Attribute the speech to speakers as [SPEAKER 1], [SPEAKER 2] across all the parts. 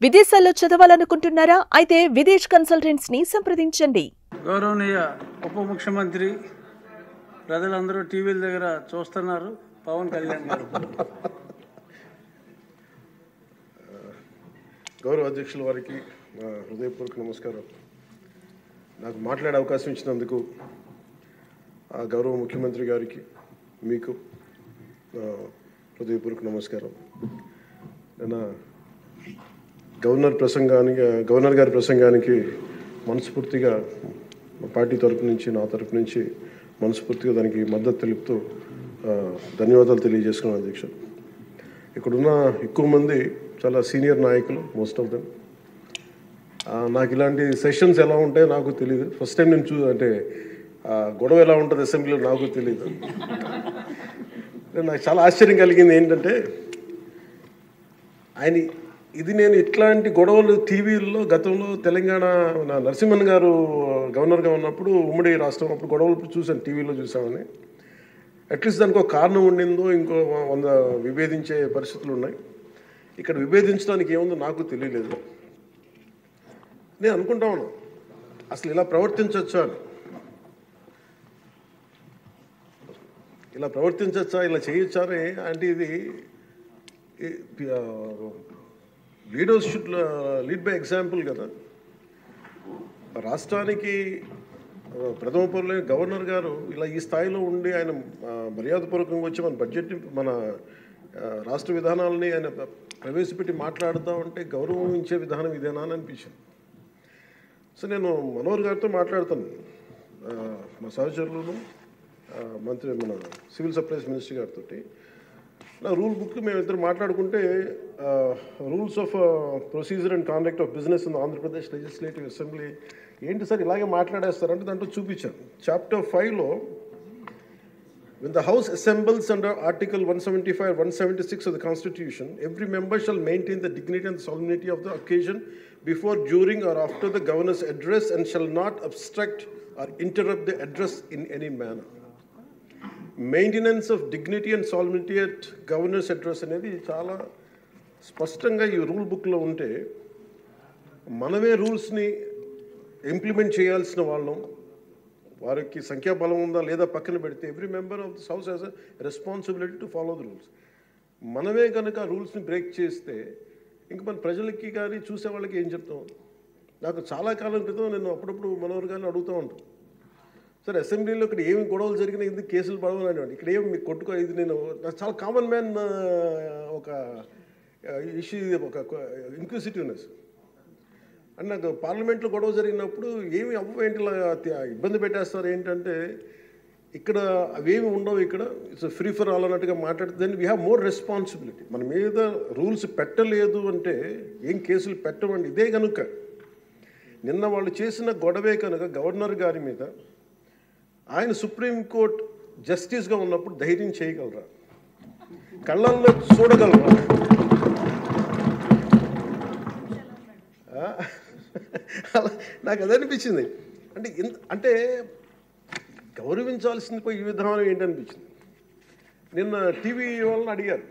[SPEAKER 1] విదేశాల్లో చదవాలనుకుంటున్నారా? అయితే విదేశ్ కన్సల్టెంట్స్ ని సంప్రదించండి.
[SPEAKER 2] గౌరవనీయ ఉప ముఖ్యమంత్రి ప్రజలందరూ టీవీల దగ్గర చూస్తున్నారు. పవన్ కళ్యాణ్ గారు.
[SPEAKER 3] గౌరవ అధ్యక్షుల వారికి హృదయపూర్వక నమస్కారం. నాకు మాట్లాడే అవకాశం ఇచ్చినందుకు గౌరవ ముఖ్యమంత్రి గారికి మీకు హృదయపూర్వక నమస్కారం. నిన్న గవర్నర్ గారి ప్రసంగానికి మనస్ఫూర్తిగా మా పార్టీ తరఫు నుంచి, నా తరఫు నుంచి మనస్ఫూర్తిగా దానికి మద్దతు తెలుపుతూ ధన్యవాదాలు తెలియజేసుకున్నాను అధ్యక్ష. ఇక్కడున్న ఎక్కువ మంది చాలా సీనియర్ నాయకులు, మోస్ట్ ఆఫ్ దెమ్. నాకు ఇలాంటి సెషన్స్ ఎలా ఉంటాయో నాకు తెలియదు. ఫస్ట్ టైం నేను అంటే గొడవ ఎలా ఉంటుంది అసెంబ్లీలో నాకు తెలియదు. నాకు చాలా ఆశ్చర్యం కలిగింది ఏంటంటే, నేను ఇట్లాంటి గొడవలు టీవీల్లో గతంలో తెలంగాణ నరసింహన్ గారు గవర్నర్గా ఉన్నప్పుడు, ఉమ్మడి రాష్ట్రం అప్పుడు గొడవలు చూశాను, టీవీలో చూసామని. అట్లీస్ట్ దానికి ఒక కారణం ఉండిందో, ఇంకో 100 విభేదించే పరిస్థితులు ఉన్నాయి. ఇక్కడ విభేదించడానికి ఏముందో నాకు తెలియలేదు. నేను అనుకుంటా ఉన్నా, అసలు ఇలా ప్రవర్తించవచ్చా, ఇలా చేయొచ్చా అంటే ఇది leaders should lead by example కదా. రాష్ట్రానికి ప్రథమ పౌరులైన గవర్నర్ గారు ఇలా ఈ స్థాయిలో ఉండి ఆయన మర్యాదపూర్వకంగా వచ్చి మన బడ్జెట్, మన రాష్ట్ర విధానాలని ఆయన ప్రవేశపెట్టి మాట్లాడుతూ ఉంటే గౌరవించే విధానం ఇదేనా అని అనిపించింది. సో నేను మనోహర్ గారితో మాట్లాడుతాను, మా సహచరులను, మన సివిల్ సప్లైస్ మినిస్టర్ గారితో. నా రూల్ బుక్ మేమిద్దరు మాట్లాడుకుంటే, rules of procedure and conduct of business in Andhra Pradesh legislative assembly ఏంటి సార్ ఇలాగే మాట్లాడేస్తారంటే దాంట్లో చూపించాను. చాప్టర్ 5లో, when the House assembles under Article 175 176 of the Constitution, every member shall maintain the dignity and the solemnity of the occasion before, during or after the governor's address, and shall not obstruct or interrupt the address in any manner. Maintenance of dignity and salinity at governors address అనేది చాలా స్పష్టంగా ఈ rule బుక్లో ఉంటే, మనమే రూల్స్ని implement చేయాల్సిన వాళ్ళం. వారికి సంఖ్యాబలం ఉందా లేదా పక్కన పెడితే, every member of this house has a responsibility to follow the rules. మనమే కనుక రూల్స్ని బ్రేక్ చేస్తే ఇంక మన ప్రజలకి కానీ చూసే వాళ్ళకి ఏం చెప్తాం? నాకు చాలా కాలం క్రితం నేను అప్పుడప్పుడు మనోహర్ గారిని అడుగుతూ ఉంటాను, సరే అసెంబ్లీలో ఇక్కడ ఏమి గొడవలు జరిగినా ఎందుకు కేసులు పడవని, ఇక్కడ ఏమి మీకు కొట్టుకో, ఇది నేను నాకు చాలా కామన్ మ్యాన్ ఒక ఇష్యూ, ఒక ఇంక్విజిటివ్నెస్. అండ్ నాకు పార్లమెంట్లో గొడవ జరిగినప్పుడు ఏమి ఏంటి ఇబ్బంది పెట్టేస్తారు ఏంటంటే, ఇక్కడ అవేమి ఉండవు, ఇక్కడ ఇట్స్ ఫ్రీ ఫర్ ఆల్ అన్నట్టుగా మాట్లాడితే then we have more responsibility. మన మీద రూల్స్ పెట్టలేదు అంటే ఏం కేసులు పెట్టమండి. ఇదే కనుక నిన్న వాళ్ళు చేసిన గొడవే కనుక గవర్నర్ గారి మీద, ఆయన సుప్రీంకోర్టు జస్టిస్గా ఉన్నప్పుడు ధైర్యం చేయగలరా, కళ్ళల్లో చూడగలరా? నాకు అది అనిపించింది. అంటే గౌరవించాల్సింది పోయి ఈ విధానం ఏంటనిపించింది. నిన్న టీవీ వాళ్ళని అడిగారు,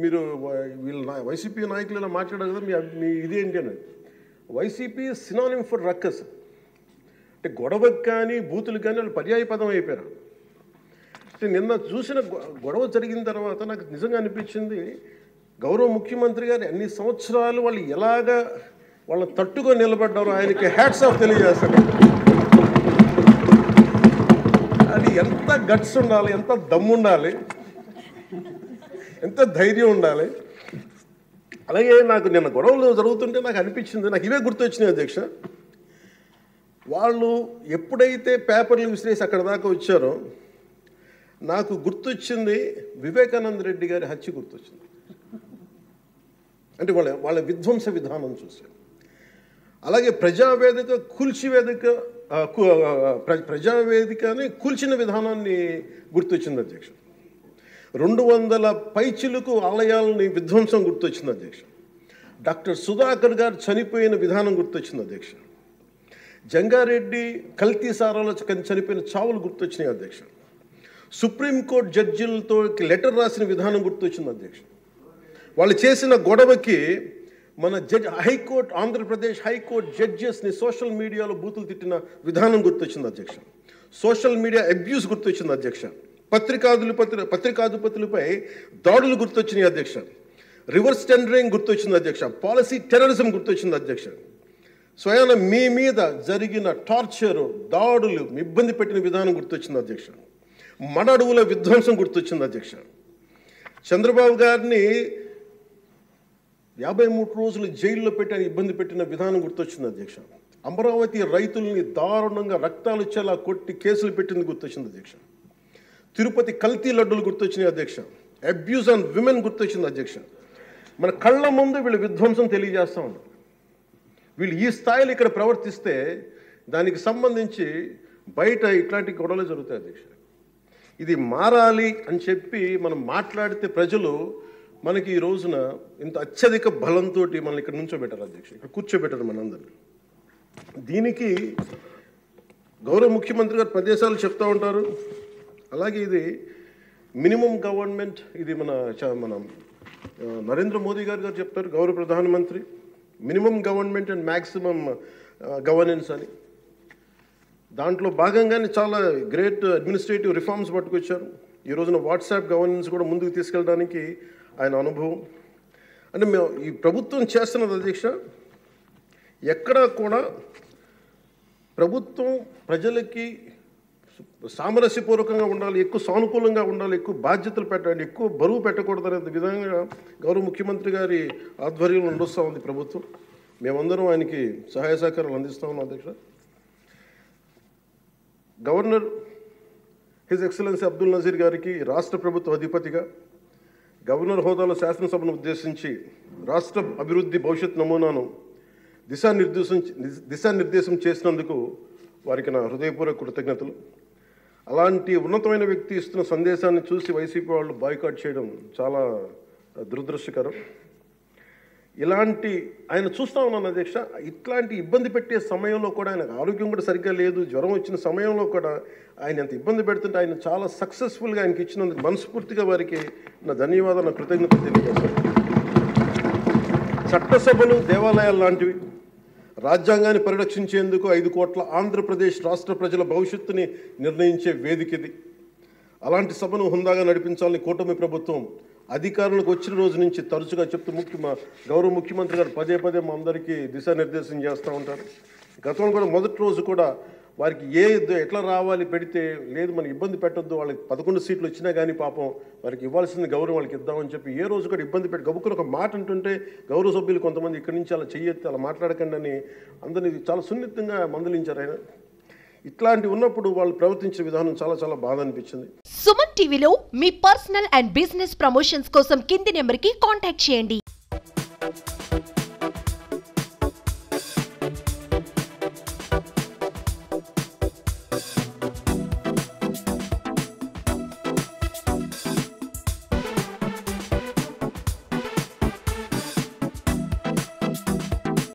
[SPEAKER 3] మీరు వీళ్ళ వైసీపీ నాయకులు ఇలా మాట్లాడారు కదా, మీ ఇదేంటి అని. YCP synonym for ruckus. అంటే గొడవకు కానీ బూతులు కానీ వాళ్ళు పర్యాయ పదం అయిపోయారు. అంటే నిన్న చూసిన గొడవ జరిగిన తర్వాత నాకు నిజంగా అనిపించింది, గౌరవ ముఖ్యమంత్రి గారు అన్ని సంవత్సరాలు వాళ్ళు ఎలాగా వాళ్ళని తట్టుకొని నిలబడ్డారో ఆయనకి హ్యాట్స్ ఆఫ్ తెలియజేస్తాను. అది ఎంత గట్స్ ఉండాలి, ఎంత దమ్ము ఉండాలి, ఎంత ధైర్యం ఉండాలి. అలాగే నాకు నిన్న గొడవలు జరుగుతుంటే నాకు అనిపించింది, నాకు ఇవే గుర్తొచ్చినాయి అధ్యక్ష. వాళ్ళు ఎప్పుడైతే పేపర్లు విసిరేసి అక్కడ దాకా వచ్చారో నాకు గుర్తొచ్చింది వివేకానంద రెడ్డి గారి హత్య గుర్తొచ్చింది. అంటే వాళ్ళ విధ్వంస విధానం చూశారు. అలాగే ప్రజావేదికని కూల్చిన విధానాన్ని గుర్తొచ్చింది అధ్యక్ష. 200 పైచిలకు ఆలయాలని విధ్వంసం గుర్తొచ్చింది అధ్యక్ష. డాక్టర్ సుధాకర్ గారు చనిపోయిన విధానం గుర్తొచ్చింది అధ్యక్ష. జంగారెడ్డి కల్తీ సారాలో చనిపోయిన చావులు గుర్తొచ్చినాయి అధ్యక్ష. సుప్రీంకోర్టు జడ్జిలతో లెటర్ రాసిన విధానం గుర్తొచ్చింది అధ్యక్ష. వాళ్ళు చేసిన గొడవకి మన హైకోర్టు, ఆంధ్రప్రదేశ్ హైకోర్టు జడ్జెస్ని సోషల్ మీడియాలో బూతులు తిట్టిన విధానం గుర్తొచ్చింది అధ్యక్ష. సోషల్ మీడియా అబ్యూస్ గుర్తొచ్చింది అధ్యక్ష. పత్రికాధిపతులపై దాడులు గుర్తొచ్చినాయి అధ్యక్ష. రివర్స్ టెండరింగ్ గుర్తొచ్చింది అధ్యక్ష. పాలసీ టెర్రరిజం గుర్తొచ్చింది అధ్యక్ష. స్వయాన మీ మీద జరిగిన టార్చరు, దాడులు, ఇబ్బంది పెట్టిన విధానం గుర్తొచ్చింది అధ్యక్ష. మన అడవుల విధ్వంసం గుర్తొచ్చింది అధ్యక్ష. చంద్రబాబు గారిని 53 రోజులు జైల్లో పెట్టి ఇబ్బంది పెట్టిన విధానం గుర్తొచ్చింది అధ్యక్ష. అమరావతి రైతుల్ని దారుణంగా రక్తాలు వచ్చేలా కొట్టి కేసులు పెట్టింది గుర్తొచ్చింది అధ్యక్ష. తిరుపతి కల్తీ లడ్డులు గుర్తొచ్చినాయి అధ్యక్ష. అబ్యూస్ ఆన్ విమెన్ గుర్తొచ్చింది అధ్యక్ష. మన కళ్ళ ముందు వీళ్ళు విధ్వంసం తెలియజేస్తూ ఉన్నారు. వీళ్ళు ఈ స్థాయిలో ఇక్కడ ప్రవర్తిస్తే దానికి సంబంధించి బయట ఇట్లాంటి గొడవలు జరుగుతాయి అధ్యక్ష. ఇది మారాలి అని చెప్పి మనం మాట్లాడితే ప్రజలు మనకి ఈ రోజున ఇంత అత్యధిక బలంతో మనల్ని ఇక్కడ నుంచోబెట్టారు అధ్యక్ష, ఇక్కడ కూర్చోబెట్టారు మనందరినీ. దీనికి గౌరవ ముఖ్యమంత్రి గారు ప్రదేశాలు చెప్తూ ఉంటారు. అలాగే ఇది మినిమం గవర్నమెంట్, ఇది మన నరేంద్ర మోదీ గారు చెప్తారు, గౌరవ ప్రధానమంత్రి, minimum government and maximum governance అని. దాంట్లో భాగంగానే చాలా గ్రేట్ అడ్మినిస్ట్రేటివ్ రిఫార్మ్స్ పట్టుకొచ్చారు. ఈ రోజున వాట్సాప్ గవర్నెన్స్ కూడా ముందుకు తీసుకెళ్ళడానికి ఆయన అనుభవం. అంటే మేము ఈ ప్రభుత్వం చేస్తున్నది అధ్యక్ష, ఎక్కడా కూడా ప్రభుత్వం ప్రజలకి సామరస్యపూర్వకంగా ఉండాలి, ఎక్కువ సానుకూలంగా ఉండాలి, ఎక్కువ బాధ్యతలు పెట్టాలి, ఎక్కువ బరువు పెట్టకూడదు అనే విధంగా గౌరవ ముఖ్యమంత్రి గారి ఆధ్వర్యంలో నడుస్తూ ఉంది ప్రభుత్వం. మేమందరం ఆయనకి సహాయ సహకారాలు అందిస్తూ ఉన్నాం అధ్యక్ష. Governor his excellency Abdul Nazeer గారికి రాష్ట్ర ప్రభుత్వ అధిపతిగా గవర్నర్ హోదాలో శాసనసభను ఉద్దేశించి రాష్ట్ర అభివృద్ధి భవిష్యత్ నమూనాను దిశానిర్దేశం చేసినందుకు వారికి నా హృదయపూర్వక కృతజ్ఞతలు. అలాంటి ఉన్నతమైన వ్యక్తి ఇస్తున్న సందేశాన్ని చూసి వైసీపీ వాళ్ళు బాయ్కాట్ చేయడం చాలా దురదృష్టకరం. ఇలాంటి ఆయన చూస్తూ ఉన్నాను అధ్యక్ష. ఇట్లాంటి ఇబ్బంది పెట్టే సమయంలో కూడా ఆయన ఆరోగ్యం కూడా సరిగ్గా లేదు, జ్వరం వచ్చిన సమయంలో కూడా ఆయన ఎంత ఇబ్బంది పెడుతుంటే ఆయన చాలా సక్సెస్ఫుల్గా ఆయనకి ఇచ్చినందుకు మనస్ఫూర్తిగా వారికి నా ధన్యవాదాలు, నా కృతజ్ఞతలు తెలియజేస్తాను. చట్టసభలు, దేవాలయాలు లాంటివి రాజ్యాంగాన్ని పరిరక్షించేందుకు 5 కోట్ల ఆంధ్రప్రదేశ్ రాష్ట్ర ప్రజల భవిష్యత్తుని నిర్ణయించే వేదిక ఇది. అలాంటి సభను హుందాగా నడిపించాలని కూటమి ప్రభుత్వం అధికారులకు వచ్చిన రోజు నుంచి తరచుగా చెప్తూ గౌరవ ముఖ్యమంత్రి గారు పదే మా అందరికీ దిశానిర్దేశం చేస్తూ ఉంటారు. గతంలో కూడా మొదటి రోజు కూడా వారికి ఎట్లా రావాలి పెడితే లేదు మనం ఇబ్బంది పెట్టొద్దు, వాళ్ళకి 11 సీట్లు వచ్చినా కానీ పాపం వారికి ఇవ్వాల్సింది గౌరవం వాళ్ళకి ఇద్దామని చెప్పి ఏ రోజు కూడా ఇబ్బంది పెట్టి గబుక్కుని ఒక మాట అంటుంటే గౌరవ సభ్యులు కొంతమంది ఇక్కడి నుంచి అలా చెయ్యొద్దు, అలా మాట్లాడకండి అని అందరినీ చాలా సున్నితంగా మందలించారు ఆయన. ఇట్లాంటి ఉన్నప్పుడు వాళ్ళు ప్రవర్తించే విధానం చాలా బాధ అనిపించింది.
[SPEAKER 4] సుమన్ టీవీలో మీ పర్సనల్ అండ్ బిజినెస్ ప్రమోషన్స్ కోసం కింది నెంబర్కి కాంటాక్ట్ చేయండి.